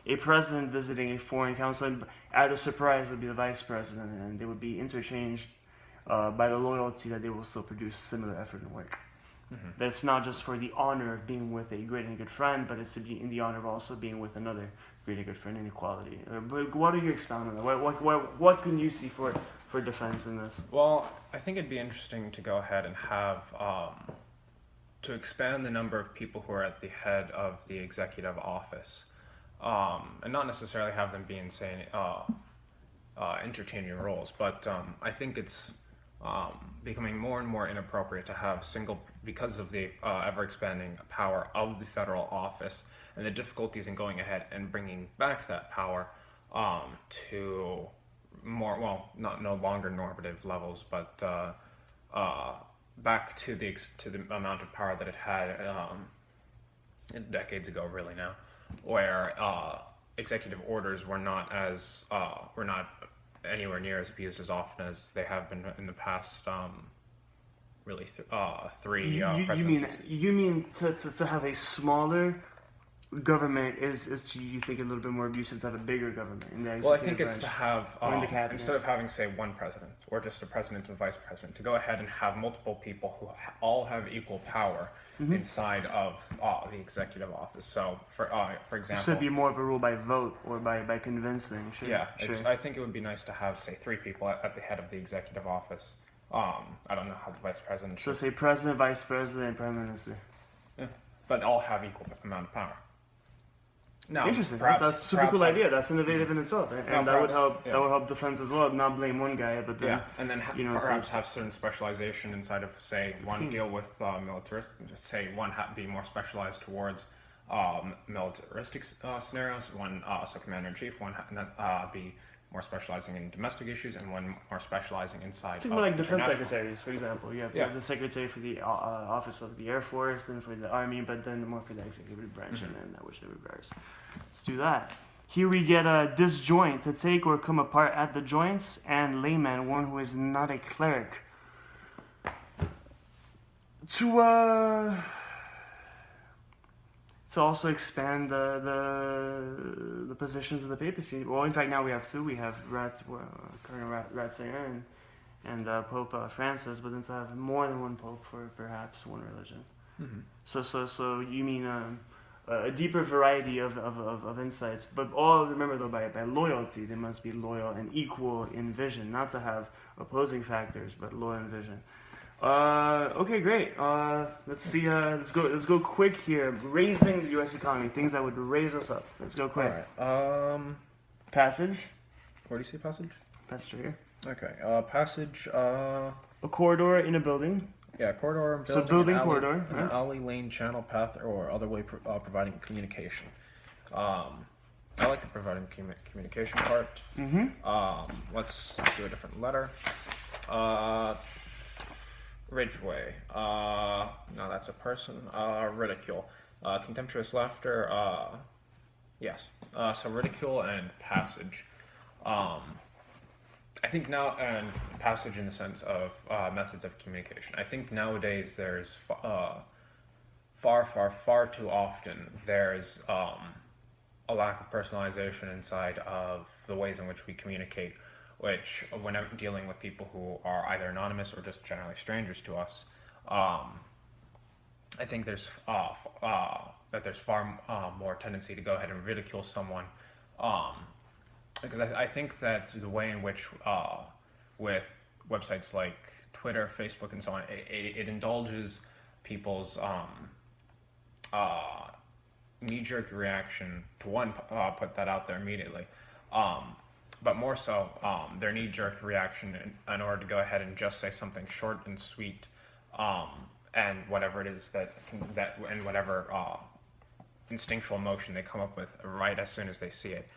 a president visiting a foreign council, and out of surprise would be the vice president, and they would be interchanged by the loyalty that they will still produce similar effort and work. Mm-hmm. That it's not just for the honor of being with a great and good friend, but it's to be in the honor of also being with another great and good friend in equality. But what are your expound on that? What can you see for defense in this? Well, I think it'd be interesting to go ahead and have to expand the number of people who are at the head of the executive office, and not necessarily have them be insane, interchanging roles. But I think it's becoming more and more inappropriate to have because of the ever-expanding power of the federal office and the difficulties in going ahead and bringing back that power to more, well, no longer normative levels, but back to the amount of power that it had decades ago, really now, where executive orders were not anywhere near as abused as often as they have been in the past. Really, three presidencies. You mean to have a smaller government is you think a little bit more abusive to have a bigger government in the Well, I think executive it's to branch? have instead of having, say, one president or just a president and vice president, to go ahead and have multiple people who all have equal power inside of the executive office. So, for example, should be more of a rule by vote or by convincing. Sure. Yeah, sure. I think it would be nice to have, say, three people at the head of the executive office. I don't know how the vice president So should, say president, vice president, and prime minister. yeah, but all have equal amount of power. Now, Interesting. perhaps- That's a super perhaps cool have- idea. That's innovative in itself, and Now, that would perhaps, help. yeah. That would help defense as well. Not blame one guy, but then Yeah, and then perhaps it's- have certain specialization inside of, say, one key. deal with militaristic, just say one be more specialized towards militaristic scenarios, one commander-in-chief, one be more specializing in domestic issues, and one more specializing inside Think more like defense international. secretaries, for example. You have Yeah. the secretary for the office of the Air Force, then for the Army, but then more for the executive branch, and then whichever varies. Let's do that. Here we get a disjoint, to take or come apart at the joints, and layman, one who is not a cleric. To also expand the positions of the papacy. Well, in fact, now we have two. We have Cardinal Ratzinger and Pope Francis, but then to have more than one pope for perhaps one religion. Mm-hmm. So you mean a deeper variety of insights, but all remember though by loyalty, they must be loyal and equal in vision, not to have opposing factors, but loyal in vision. Okay, great. Let's see. Let's go quick here. Raising the U.S. economy, things that would raise us up. Let's go quick. All right. Passage. Where do you see passage? Passage right here. Okay. Passage. A corridor in a building. Yeah, corridor. So building an alley, corridor, an right? alley, lane, channel, path, or other way providing communication. I like the providing communication part. Mm-hmm. Let's do a different letter. Ridgeway. No, that's a person. Ridicule. Contemptuous laughter. Yes. So ridicule and passage. I think now, and passage in the sense of methods of communication. I think nowadays there's far too often there's a lack of personalization inside of the ways in which we communicate, which whenever dealing with people who are either anonymous or just generally strangers to us, I think there's far more tendency to go ahead and ridicule someone, because I think that the way in which with websites like Twitter, Facebook, and so on, it indulges people's knee-jerk reaction to put that out there immediately. But more so, their knee-jerk reaction in order to go ahead and just say something short and sweet, and whatever it is and whatever instinctual emotion they come up with right as soon as they see it.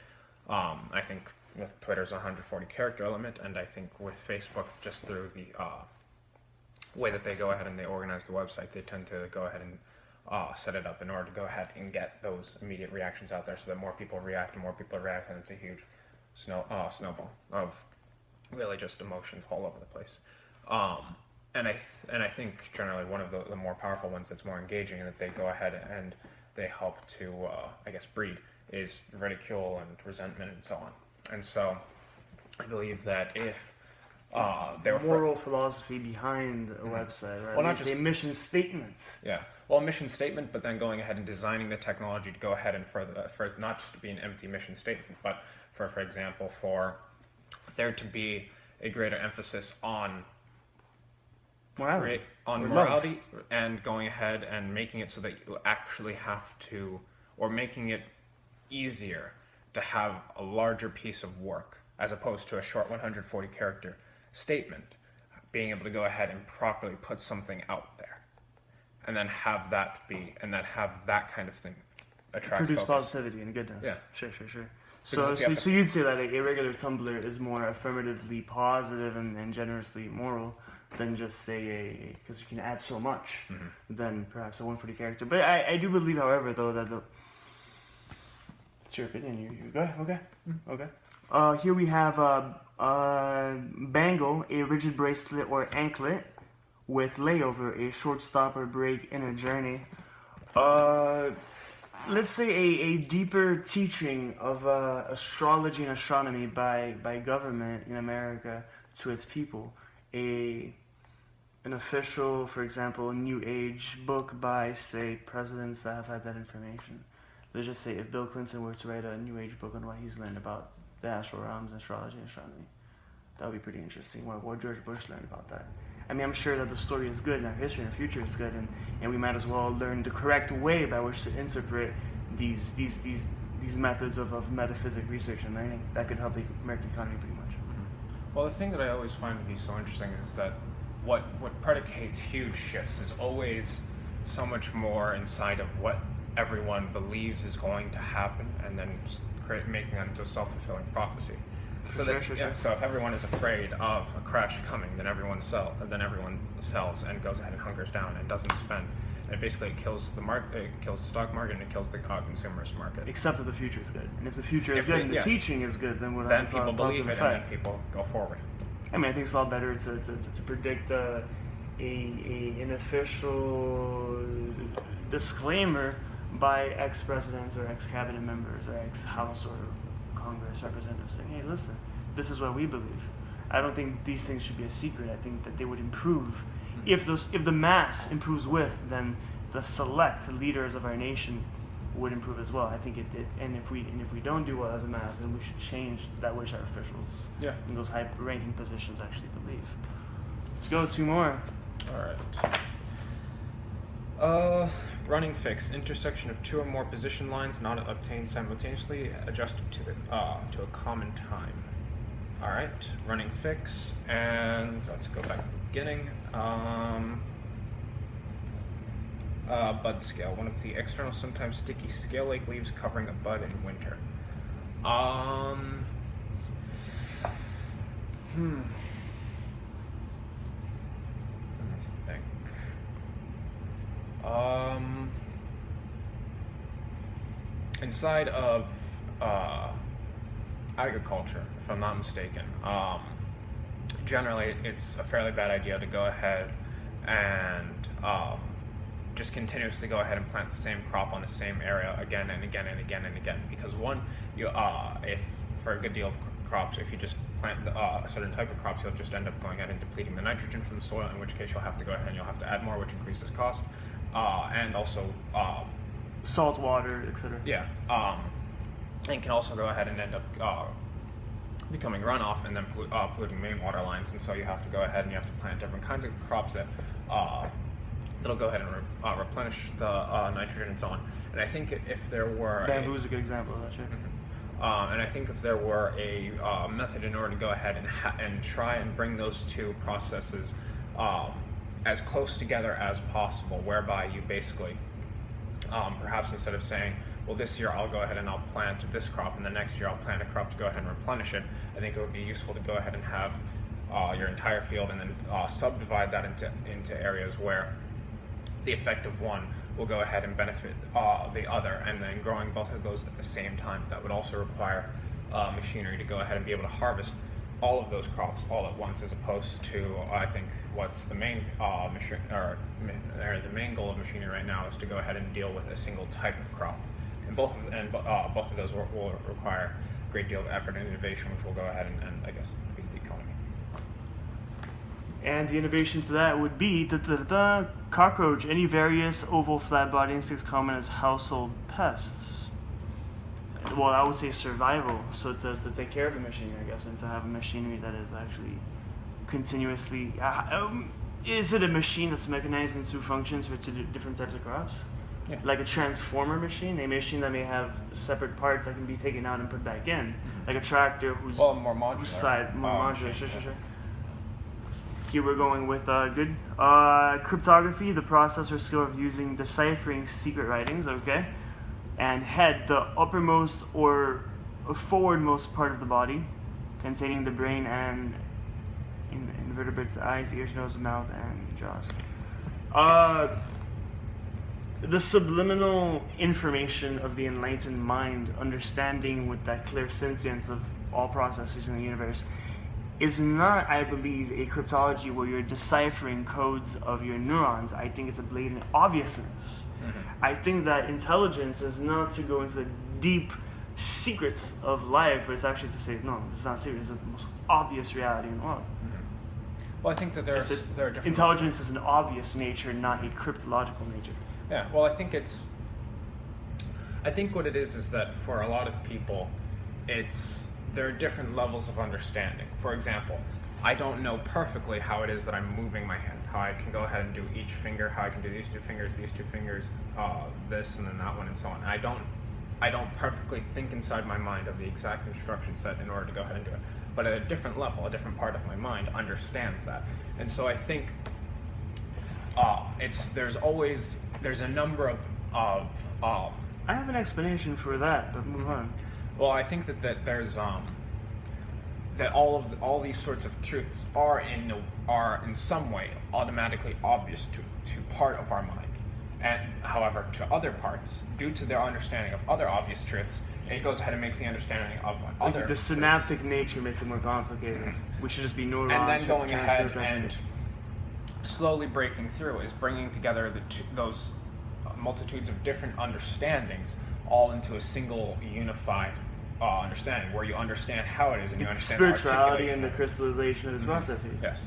I think with Twitter's 140 character limit, and I think with Facebook, just through the way that they go ahead and they organize the website, they tend to go ahead and set it up in order to go ahead and get those immediate reactions out there, so that more people react, and it's a huge snowball of really just emotions all over the place. And I think generally one of the more powerful ones that's more engaging, and that they go ahead and they help to breed, is ridicule and resentment and so on. And so I believe that if there were moral philosophy behind a website, right? Well, not It's a just- mission statement. Yeah. Well, a mission statement, but then going ahead and designing the technology to go ahead and for not just to be an empty mission statement, but for example, for there to be a greater emphasis on Morality. on Or morality and going ahead and making it so that you actually have to, or making it easier to have a larger piece of work as opposed to a short 140 character statement, being able to go ahead and properly put something out there and then have that kind of thing attract Produce focus. positivity and goodness. Yeah. Sure. Because if you have So you'd say that a regular Tumblr is more affirmatively positive and generously moral than just say because you can add so much than perhaps a 140 character. But I do believe, however, though, that it's your opinion. You go ahead. Okay. Here we have bangle, a rigid bracelet or anklet with layover, a short stop or break in a journey. Let's say a deeper teaching of astrology and astronomy by government in America to its people. An official, for example, New Age book by, say, presidents that have had that information. Let's just say if Bill Clinton were to write a New Age book on what he's learned about the astral realms, astrology, and astronomy, that would be pretty interesting. What George Bush learned about that. I mean, I'm sure that the story is good and our history and our future is good, and we might as well learn the correct way by which to interpret these methods of metaphysic research and learning. That could help the American economy pretty much. Well, the thing that I always find to be so interesting is that what predicates huge shifts is always so much more inside of what everyone believes is going to happen, and then making that into a self-fulfilling prophecy. Sure. So if everyone is afraid of a crash coming, then everyone sells and goes ahead and hunkers down and doesn't spend. And it basically kills the market, it kills the stock market, and it kills the consumerist market. Except if the future is good, and if the future is good and the teaching is good, then we'll have people a believe positive it, effect. and then people go forward. I mean, I think it's a lot better to predict an official disclaimer by ex-presidents or ex-cabinet members or ex-House or Congress representatives saying, hey, listen, this is what we believe. I don't think these things should be a secret. I think that they would improve. If the mass improves with, then the select leaders of our nation would improve as well. I think it did. And if we don't do well as a mass, then we should change that which our officials in those high-ranking positions actually believe. Let's go 2 more. All right. Running fix: intersection of 2 or more position lines not obtained simultaneously, adjusted to a common time. All right. Running fix, and let's go back to the beginning. Bud scale, one of the external, sometimes sticky scale-like leaves covering a bud in winter. Let me think. Inside of agriculture, if I'm not mistaken, generally it's a fairly bad idea to go ahead and just continuously go ahead and plant the same crop on the same area again and again and again and again. Because one, if for a good deal of crops, if you just plant a certain type of crops, you'll just end up going ahead and depleting the nitrogen from the soil, in which case you'll have to go ahead and you'll have to add more, which increases cost, and also salt water, etc. Yeah, and can also go ahead and end up becoming runoff and then polluting main water lines. And so you have to go ahead and you have to plant different kinds of crops that that'll go ahead and replenish the nitrogen and so on. And I think if there were bamboo is a good example of that, sure. And I think if there were a method in order to go ahead and try and bring those 2 processes as close together as possible, whereby you basically perhaps instead of saying, well, this year I'll go ahead and I'll plant this crop, and the next year I'll plant a crop to go ahead and replenish it, I think it would be useful to go ahead and have your entire field and then subdivide that into areas where the effect of one will go ahead and benefit the other, and then growing both of those at the same time. That would also require machinery to go ahead and be able to harvest all of those crops all at once, as opposed to, I think, what's the main the main goal of machinery right now is to go ahead and deal with a single type of crop, and both of those will require a great deal of effort and innovation, which will go ahead and I guess feed the economy. And the innovation to that would be cockroach, any various oval flat body insects common as household pests. Well, I would say survival. So to take care of the machinery, I guess, and to have a machinery that is actually continuously. Is it a machine that's mechanized into functions for two different types of crops? Yeah. Like a transformer machine, a machine that may have separate parts that can be taken out and put back in, like a tractor whose more modular. Whose side more modular. Machine, Sure. Here we're going with good cryptography, the process or skill of deciphering secret writings. Okay, and head, the uppermost or forwardmost part of the body, containing the brain and invertebrates, the eyes, ears, nose, mouth, and jaws. The subliminal information of the enlightened mind, understanding with that clairsentience of all processes in the universe, is not, I believe, a cryptology where you're deciphering codes of your neurons. I think it's a blatant obviousness. Mm-hmm. I think that intelligence is not to go into the deep secrets of life, but it's actually to say, no, it's not secret, it's the most obvious reality in the world. Mm-hmm. Well, I think that there are different intelligence is an obvious nature, not a cryptological nature. Yeah, well, I think what it is that for a lot of people, there are different levels of understanding. For example, I don't know perfectly how it is that I'm moving my hand, how I can go ahead and do each finger, how I can do these two fingers, this, and then that one, and so on. I don't perfectly think inside my mind of the exact instruction set in order to go ahead and do it. But at a different level, a different part of my mind understands that. And so I think there's a number of I have an explanation for that, but move on. Well, I think that there's that all these sorts of truths are in some way automatically obvious to part of our mind, and however to other parts, due to their understanding of other obvious truths, it goes ahead and makes the understanding of other. The synaptic nature makes it more complicated. Mm-hmm. We should just be neurons. And then going ahead and slowly breaking through is bringing together those multitudes of different understandings all into a single unified understanding, where you understand how it is and you understand spirituality and the crystallization of its mm-hmm. processes. Yes.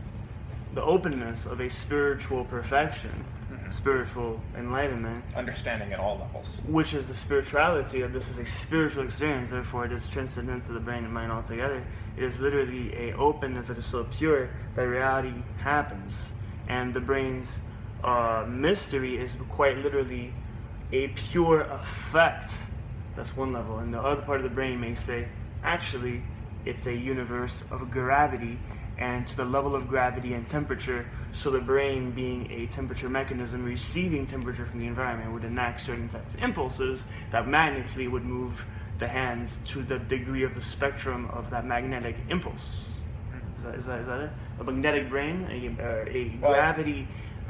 The openness of a spiritual perfection, mm-hmm. spiritual enlightenment. Understanding at all levels. Which is the spirituality of this is a spiritual experience, therefore it is transcendent to the brain and mind altogether. It is literally a openness that is so pure that reality happens. And the brain's mystery is quite literally a pure effect. That's one level. And the other part of the brain may say, actually, it's a universe of gravity, and to the level of gravity and temperature, so the brain being a temperature mechanism, receiving temperature from the environment, would enact certain types of impulses that magnetically would move the hands to the degree of the spectrum of that magnetic impulse. Is that it? A magnetic brain, a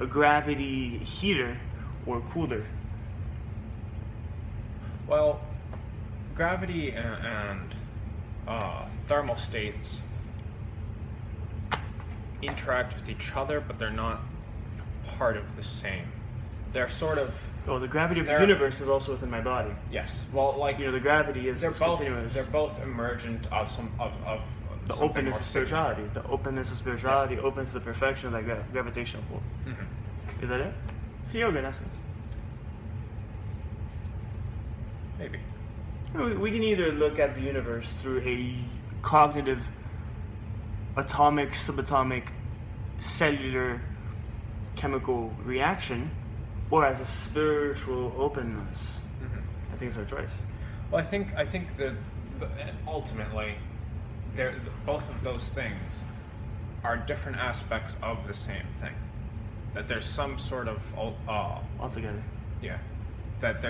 gravity heater or cooler. Well, gravity and thermal states interact with each other, but they're not part of the same. They're sort of. Oh, the gravity of the universe is also within my body. Yes. Well, the gravity is continuous. They're both emergent of the openness of spirituality. The openness of spirituality opens to the perfection of that gravitational pull. Mm-hmm. Is that it? It's yoga in essence. Maybe. We can either look at the universe through a cognitive, atomic, subatomic, cellular, chemical reaction, or as a spiritual openness. Mm-hmm. I think it's our choice. Well, I think that ultimately, both of those things are different aspects of the same thing. That there's some sort of altogether. Yeah. That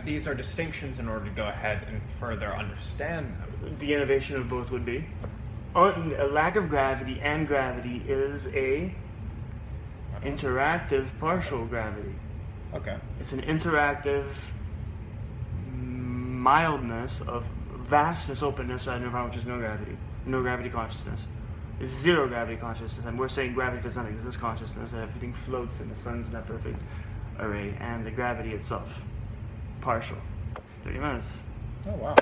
these are distinctions in order to go ahead and further understand them. The innovation of both would be a lack of gravity, and gravity is a interactive partial gravity. Okay. It's an interactive mildness of vastness, openness, rather than nirvana, which is no gravity consciousness. It's zero gravity consciousness, and we're saying gravity does not exist consciousness, that everything floats in the sun's that perfect array, and the gravity itself. partial. 30 minutes. Oh wow.